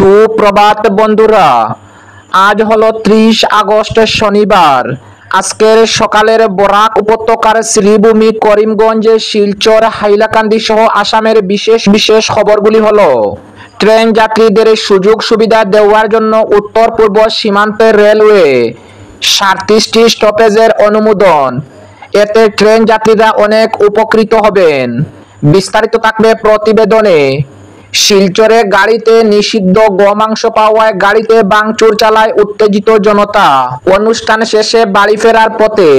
সুপ্রভাত বন্ধুরা, আজ হলো 30 আগস্ট শনিবার। আজকের সকালের বরাক উপত্যকার শ্রীভূমি, করিমগঞ্জ, শিলচর, হাইলাকান্দি সহ আসামের বিশেষ বিশেষ খবরগুলি হলো: ট্রেন যাত্রীদের সুযোগ সুবিধা দেওয়ার জন্য উত্তর পূর্ব সীমান্তে রেলওয়ে 37টি স্টপেজের অনুমোদন। এতে ট্রেন যাত্রীরা অনেক উপকৃত হবেন। বিস্তারিত থাকবে প্রতিবেদনে। শিলচরে গাড়িতে নিষিদ্ধ গোমাংস পাওয়ায় গাড়িতে ভাঙচুর চালায় উত্তেজিত জনতা। অনুষ্ঠান শেষে বাড়ি ফেরার পথে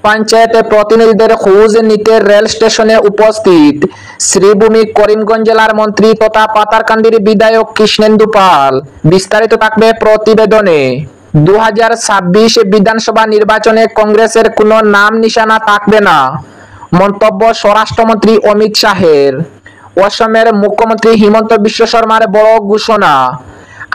পঞ্চায়েতে প্রতিনিধিদের খোঁজ নিতে রেল স্টেশনে উপস্থিত শ্রীভূমি, করিমগঞ্জ জেলার মন্ত্রী তথা পাতারকান্দির বিধায়ক কৃষ্ণেন্দু পাল। বিস্তারিত থাকবে প্রতিবেদনে। 2026 বিধানসভা নির্বাচনে কংগ্রেসের কোনো নাম নিশানা থাকবে না, মন্তব্য স্বরাষ্ট্রমন্ত্রী অমিত শাহের। অসমের মুখ্যমন্ত্রী হিমন্ত বিশ্ব শর্মার বড় ঘোষণা,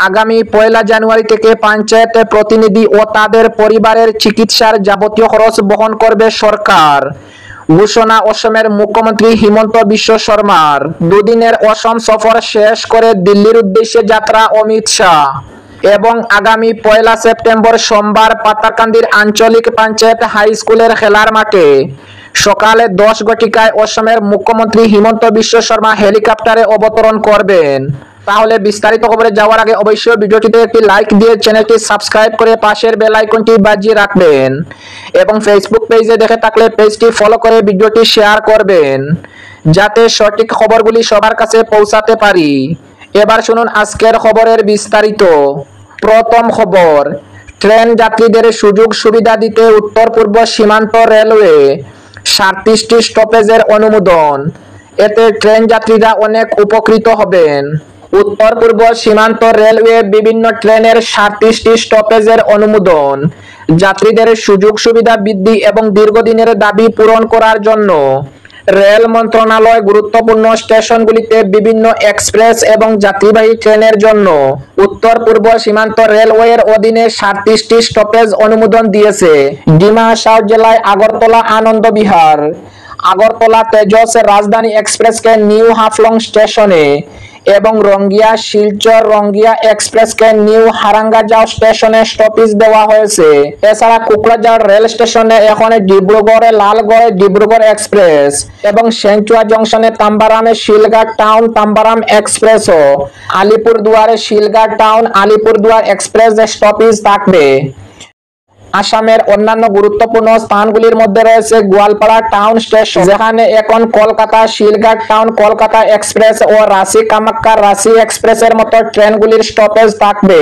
আগামী 1 জানুয়ারি থেকে পঞ্চায়েত প্রতিনিধি ও তাদের পরিবারের চিকিৎসার যাবতীয় খরচ বহন করবে সরকার। ঘোষণা অসমের মুখ্যমন্ত্রী হিমন্ত বিশ্ব শর্মার। দুদিনের অসম সফর শেষ করে দিল্লির উদ্দেশ্যে যাত্রা অমিত শাহ এবং আগামী 1 সেপ্টেম্বর সোমবার পাতারকান্দির আঞ্চলিক পঞ্চায়েত হাই স্কুলের খেলার মাঠে সকালে 10 ঘটিকায় অসমের মুখ্যমন্ত্রী হিমন্ত বিশ্ব শর্মা হেলিকপ্টারে অবতরণ করবেন। তাহলে বিস্তারিত খবরে যাওয়ার আগে অবশ্যই ভিডিওটিতে একটি লাইক দিয়ে চ্যানেলটি সাবস্ক্রাইব করে পাশের বেল আইকনটি বাজিয়ে রাখবেন এবং ফেসবুক পেজে দেখে থাকলে পেজটি ফলো করে ভিডিওটি শেয়ার করবেন, যাতে সঠিক খবরগুলি সবার কাছে পৌঁছাতে পারি। এবার শুনুন আজকের খবরের বিস্তারিত। প্রথম খবর, ট্রেন যাত্রীদের সুযোগ সুবিধা দিতে উত্তর পূর্ব সীমান্ত রেলওয়ে 37টি স্টপেজের অনুমোদন। এতে ট্রেন যাত্রীরা অনেক উপকৃত হবেন। উত্তর পূর্ব সীমান্ত রেলওয়ে বিভিন্ন ট্রেনের 37টি স্টপেজের অনুমোদন যাত্রীদের সুযোগ সুবিধা বৃদ্ধি এবং দীর্ঘদিনের দাবি পূরণ করার জন্য। রেল মন্ত্রণালয় গুরুত্বপূর্ণ স্টেশনগুলিতে বিভিন্ন এক্সপ্রেস এবং যাত্রীবাহী ট্রেনের জন্য উত্তর পূর্ব সীমান্ত রেলওয়ের অধীনে 37টি স্টপেজ অনুমোদন দিয়েছে। ডিমা হাসাও জেলায় আগরতলা আনন্দ বিহার, আগরতলা তেজস রাজধানী এক্সপ্রেসকে নিউ হাফলং স্টেশনে এবং রঙ্গিয়া শিলচর রঙ্গিয়া এক্সপ্রেসকে নিউ হারাঙ্গাজাও স্টেশনে স্টপেজ দেওয়া হয়েছে। এছাড়া কুকরাঝাড় রেল স্টেশনে এখন ডিব্রুগড়ে লালগড়ে ডিব্রুগড় এক্সপ্রেস এবং সেঞ্চুয়া জংশনে তাম্বারামে শিলঘাট টাউন তাম্বারাম এক্সপ্রেস ও আলিপুরদুয়ারে Silghat town Alipurduar express stoppage থাকবে। আসামের অন্যান্য গুরুত্বপূর্ণ স্থানগুলির মধ্যে রয়েছে গোয়ালপাড়া টাউন স্টেশন, যেখানে এখন কলকাতা শিলঘাট টাউন কলকাতা এক্সপ্রেস ও রাঁচি কামাখ্যা রাঁচি এক্সপ্রেসের মতো ট্রেনগুলির স্টপেজ থাকবে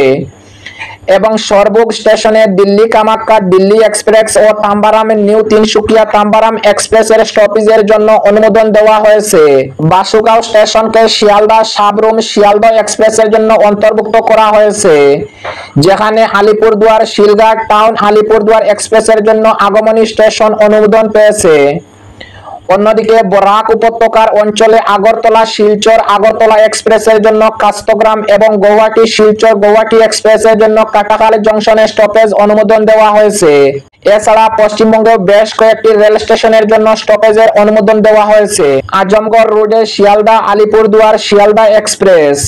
এবং সরবুগ স্টেশনে দিল্লি কামাখ্যা দিল্লি এক্সপ্রেস ও তাম্বারামে নিউ তিনসুকিয়া তাম্বারাম এক্সপ্রেসের স্টপেজের জন্য অনুমোদন দেওয়া হয়েছে। বাসুগাঁও স্টেশনকে শিয়ালদা সাবরুম শিয়ালদহ এক্সপ্রেসের জন্য অন্তর্ভুক্ত করা হয়েছে, যেখানে আলিপুরদুয়ার শিলঘাট টাউন আলিপুরদুয়ার এক্সপ্রেসের জন্য আগমনী স্টেশন অনুমোদন পেয়েছে। অন্যদিকে বরাক উপত্যকার অঞ্চলে আগরতলা শিলচর আগরতলা এক্সপ্রেসের জন্য কাস্তগ্রাম এবং গৌহাটি শিলচর গৌহাটি এক্সপ্রেসের জন্য কাটাখালী জংশনে স্টপেজ অনুমোদন দেওয়া হয়েছে। এছাড়া পশ্চিমবঙ্গে বেশ কয়েকটি রেল স্টেশনের জন্য স্টপেজের অনুমোদন দেওয়া হয়েছে। আজমগড় রোডে শিয়ালদা আলিপুরদুয়ার শিয়ালদা এক্সপ্রেস,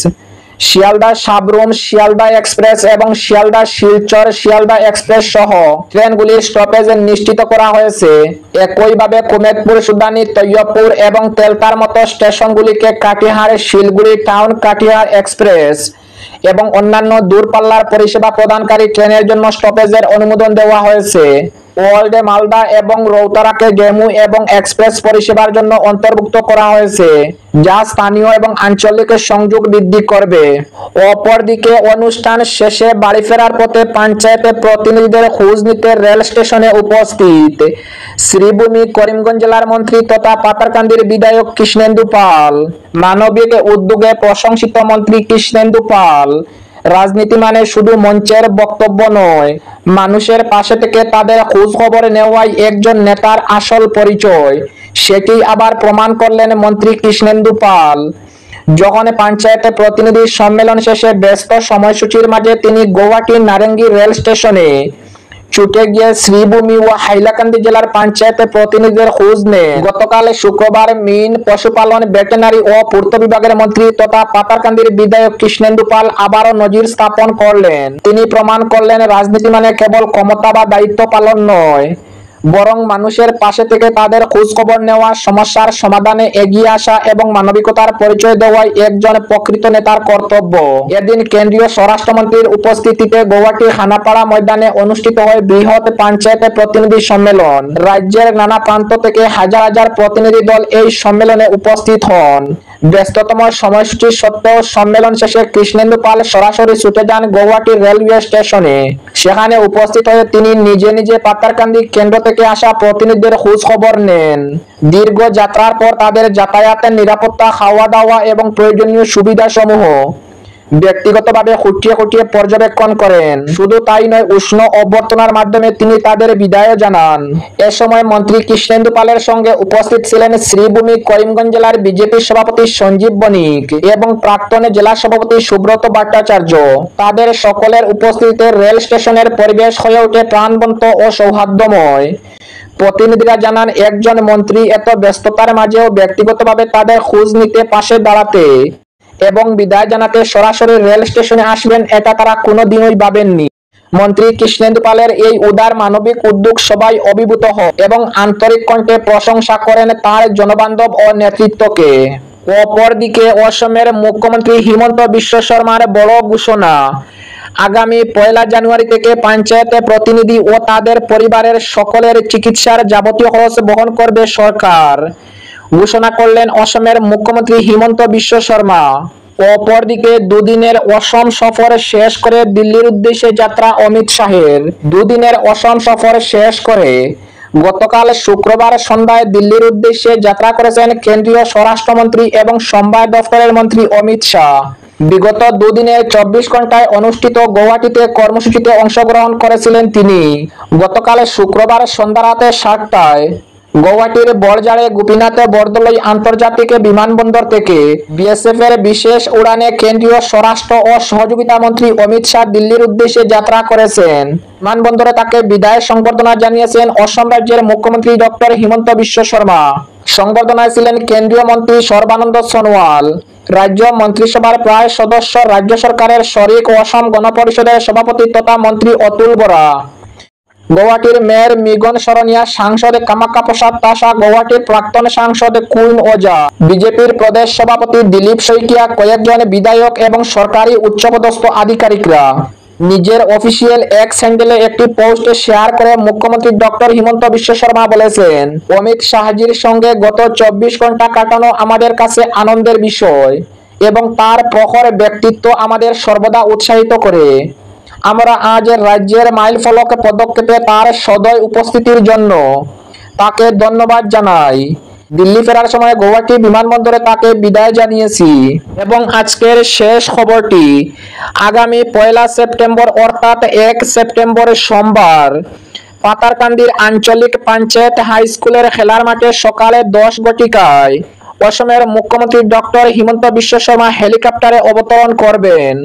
শিয়ালদা সাবরুম শিয়ালদা এক্সপ্রেস এবং শিয়ালদা শিলচর শিয়ালদা এক্সপ্রেস সহ ট্রেনগুলির স্টপেজ নিশ্চিত করা হয়েছে। একইভাবে কুমেদপুর সুদানি তৈয়বপুর এবং তেলতার মতো স্টেশনগুলিকে কাটিহার শিলিগুড়ি টাউন কাটিহার এক্সপ্রেস এবং অন্যান্য দূরপাল্লার পরিষেবা প্রদানকারী ট্রেনের জন্য স্টপেজের অনুমোদন দেওয়া হয়েছে। ওল্ড মালদা এবং রৌতারাকে ডেমু এবং এক্সপ্রেস পরিষেবার জন্য অন্তর্ভুক্ত করা হয়েছে, যা স্থানীয় এবং আঞ্চলিক সংযোগ বৃদ্ধি করবে। অপরদিকে অনুষ্ঠান শেষে বাড়ি ফেরার পথে পঞ্চায়েতে প্রতিনিধিদের খোঁজ নিতে রেল স্টেশনে উপস্থিত শ্রীভূমি, করিমগঞ্জ জেলার মন্ত্রী তথা পাতারকান্দির বিধায়ক কৃষ্ণেন্দু পাল। মানবিক উদ্যোগে প্রশংসিত মন্ত্রী কৃষ্ণেন্দু পাল। রাজনীতি মানে শুধু মঞ্চের বক্তব্য নয়, মানুষের পাশে থেকে তাদের খোঁজ খবর নেওয়াই একজন নেতার আসল পরিচয়। সেটি আবার প্রমাণ করলেন মন্ত্রী কৃষ্ণেন্দু পাল, যখন পঞ্চায়েতে প্রতিনিধি সম্মেলন শেষে ব্যস্ত সময়সূচির মাঝে তিনি গৌহাটি নারেঙ্গি রেল স্টেশনে ছুটে গিয়ে শ্রীভূমি ও হাইলাকান্দি জেলার পঞ্চায়েতে প্রতিনিধিদের খোঁজ নেন। গতকাল শুক্রবার মিন, পশুপালন, ভেটেরিনারি ও পূর্ত বিভাগের মন্ত্রী তথা পাতারকান্দির বিধায়ক কৃষ্ণেন্দু পাল আবারও নজির স্থাপন করলেন। তিনি প্রমাণ করলেন, রাজনীতি মানে কেবল ক্ষমতা বা দায়িত্ব পালন নয়, বরং মানুষের পাশে থেকে তাদের খোঁজ খবর নেওয়া, সমস্যার সমাধানে এগিয়ে আসা এবং মানবিকতার পরিচয় দেওয়াই একজন প্রকৃত নেতার কর্তব্য। এদিন কেন্দ্রীয় স্বরাষ্ট্রমন্ত্রীর উপস্থিতিতে গৌহাটি খানাপাড়া ময়দানে অনুষ্ঠিত হয় বৃহৎ পঞ্চায়েত প্রতিনিধি সম্মেলন। রাজ্যের নানা প্রান্ত থেকে হাজার হাজার প্রতিনিধি দল এই সম্মেলনে উপস্থিত হন। ব্যস্ততম সময়সূচি সত্ত্বেও সম্মেলন শেষে কৃষ্ণেন্দু পাল সরাসরি ছুটে যান গৌহাটি রেলওয়ে স্টেশনে। সেখানে উপস্থিত হয়ে তিনি নিজে নিজে পাতারকান্দি কেন্দ্র থেকে আসা প্রতিনিধিদের খোঁজ খবর নেন। দীর্ঘ যাত্রার পর তাদের যাতায়াতের নিরাপত্তা, খাওয়া দাওয়া এবং প্রয়োজনীয় সুবিধা সমূহ ব্যক্তিগতভাবে খুঁটিয়ে খুঁটিয়ে পর্যবেক্ষণ করেন। শুধু তাই নয়, উষ্ণ অভ্যর্থনার মাধ্যমে তিনি তাদের বিদায়ও জানান। এ সময় মন্ত্রী কৃষ্ণেন্দু পালের সঙ্গে উপস্থিত ছিলেন শ্রীভূমি করিমগঞ্জ জেলার বিজেপি সভাপতি সঞ্জীব বণিক এবং প্রাক্তন জেলা সভাপতি সুব্রত ভট্টাচার্য। তাদের সকলের উপস্থিতিতে রেল স্টেশনের পরিবেশ হয়ে ওঠে প্রাণবন্ত ও সৌহার্দ্যময়। প্রতিনিধিরা জানান, একজন মন্ত্রী এত ব্যস্ততার মাঝেও ব্যক্তিগতভাবে তাদের খোঁজ নিতে, পাশে দাঁড়াতে এবং বিদায় জানাতে সরাসরি রেল স্টেশনে আসবেন, এটা তারা কোনোদিনই ভাবেননি। মন্ত্রী কৃষ্ণেন্দু পালের এই উদার মানবিক উদ্যোগ সবাই অভিভূত হয় এবং আন্তরিক কণ্ঠে প্রশংসা করেন তার জনবান্ধব ও নেতৃত্বকে। অপরদিকে অসমের মুখ্যমন্ত্রী হিমন্ত বিশ্ব শর্মার বড় ঘোষণা, আগামী 1 জানুয়ারি থেকে পঞ্চায়েতে প্রতিনিধি ও তাদের পরিবারের সকলের চিকিৎসার যাবতীয় খরচ বহন করবে সরকার, ঘোষণা করলেন অসমের মুখ্যমন্ত্রী হিমন্ত বিশ্ব শর্মা। অপরদিকে দুদিনের অসম সফর শেষ করে দিল্লির উদ্দেশ্যে যাত্রা অমিত শাহের। দুদিনের অসম সফর শেষ করে গতকাল শুক্রবার সন্ধ্যায় দিল্লির উদ্দেশ্যে যাত্রা করেছেন কেন্দ্রীয় স্বরাষ্ট্রমন্ত্রী এবং সমবায় দফতরের মন্ত্রী অমিত শাহ। বিগত দুদিনের 24 ঘন্টায় অনুষ্ঠিত গৌহাটিতে কর্মসূচিতে অংশগ্রহণ করেছিলেন তিনি। গতকাল শুক্রবার সন্ধ্যা রাতে 7টায় গৌহাটির বড়জাড়ে গোপীনাথ বরদলৈ আন্তর্জাতিক বিমানবন্দর থেকে বিএসএফ এর বিশেষ উড়ানে কেন্দ্রীয় স্বরাষ্ট্র ও সহযোগিতা মন্ত্রী অমিত শাহ দিল্লির উদ্দেশ্যে যাত্রা করেছেন। বিমানবন্দরে তাকে বিদায় সংবর্ধনা জানিয়েছেন অসম রাজ্যের মুখ্যমন্ত্রী ডক্টর হিমন্ত বিশ্ব শর্মা। সংবর্ধনায় ছিলেন কেন্দ্রীয় মন্ত্রী সর্বানন্দ সোনোয়াল, রাজ্য মন্ত্রিসভার প্রায় সদস্য, রাজ্য সরকারের শরিক অসম গণপরিষদের সভাপতি তথা মন্ত্রী অতুল বরা, গৌহাটির মেয়র মৃগন শরণিয়া, সাংসদ কামাখ্যা প্রসাদ তাসা, গৌহাটির প্রাক্তন সাংসদ কুইন ওজা, বিজেপির প্রদেশ সভাপতি দিলীপ শইকিয়া, কয়েকজন বিধায়ক এবং সরকারি উচ্চপদস্থ আধিকারিকরা। নিজের অফিসিয়াল এক্স হ্যান্ডেলে একটি পোস্ট শেয়ার করে মুখ্যমন্ত্রী ডক্টর হিমন্ত বিশ্ব শর্মা বলেছেন, অমিত শাহজির সঙ্গে গত 24 ঘন্টা কাটানো আমাদের কাছে আনন্দের বিষয় এবং তার প্রখর ব্যক্তিত্ব আমাদের সর্বদা উৎসাহিত করে। আমরা আজ রাজ্যের মাইলফলক পদক্ষেপে তার সদয় উপস্থিতির জন্য তাকে ধন্যবাদ জানাই। দিল্লি ফেরার সময় গৌহাটি বিমানবন্দরে তাকে বিদায় জানিয়েছি। এবং আজকের শেষ খবরটি, আগামী 1 সেপ্টেম্বর অর্থাৎ 1 সেপ্টেম্বর সোমবার পাতারকান্দির আঞ্চলিক পঞ্চায়েত হাই স্কুলের খেলার মাঠে সকালে 10 ঘটিকায় অসমের মুখ্যমন্ত্রী ডক্টর হিমন্ত বিশ্ব শর্মা হেলিকপ্টারে অবতরণ করবেন।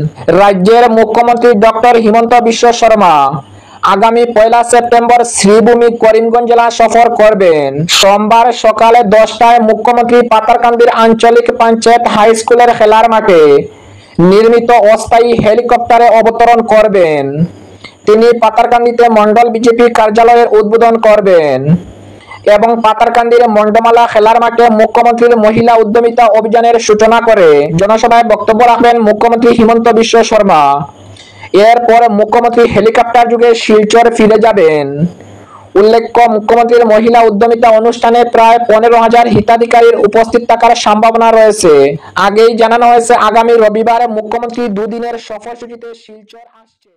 রাজ্যের মুখ্যমন্ত্রী ডক্টর হিমন্ত বিশ্ব শর্মা আগামী 1 সেপ্টেম্বর শ্রীভূমি করিমগঞ্জ জেলা সফর করবেন। সোমবার সকালে 10টায় মুখ্যমন্ত্রী পাতারকান্দির আঞ্চলিক পঞ্চায়েত হাই স্কুলের খেলার মাঠে নির্মিত অস্থায়ী হেলিকপ্টারে অবতরণ করবেন। তিনি পাতারকান্দিতে মন্ডল বিজেপি কার্যালয়ের উদ্বোধন করবেন এবং পাতারকান্দির মন্ডমালা খেলার মাঠে মুখ্যমন্ত্রীর মহিলা উদ্যমিতা অভিযানের সূচনা করে জনসভায় বক্তব্য রাখবেন মুখ্যমন্ত্রী হিমন্ত বিশ্ব শর্মা। এরপর মুখ্যমন্ত্রী হেলিকপ্টার যুগে শিলচর ফিরে যাবেন। উল্লেখ্য, মুখ্যমন্ত্রীর মহিলা উদ্যমিতা অনুষ্ঠানে প্রায় 15,000 হিতাধিকারীর উপস্থিত থাকার সম্ভাবনা রয়েছে। আগেই জানানো হয়েছে, আগামী রবিবার মুখ্যমন্ত্রী দুদিনের সফরসূচিতে শিলচর আসছে।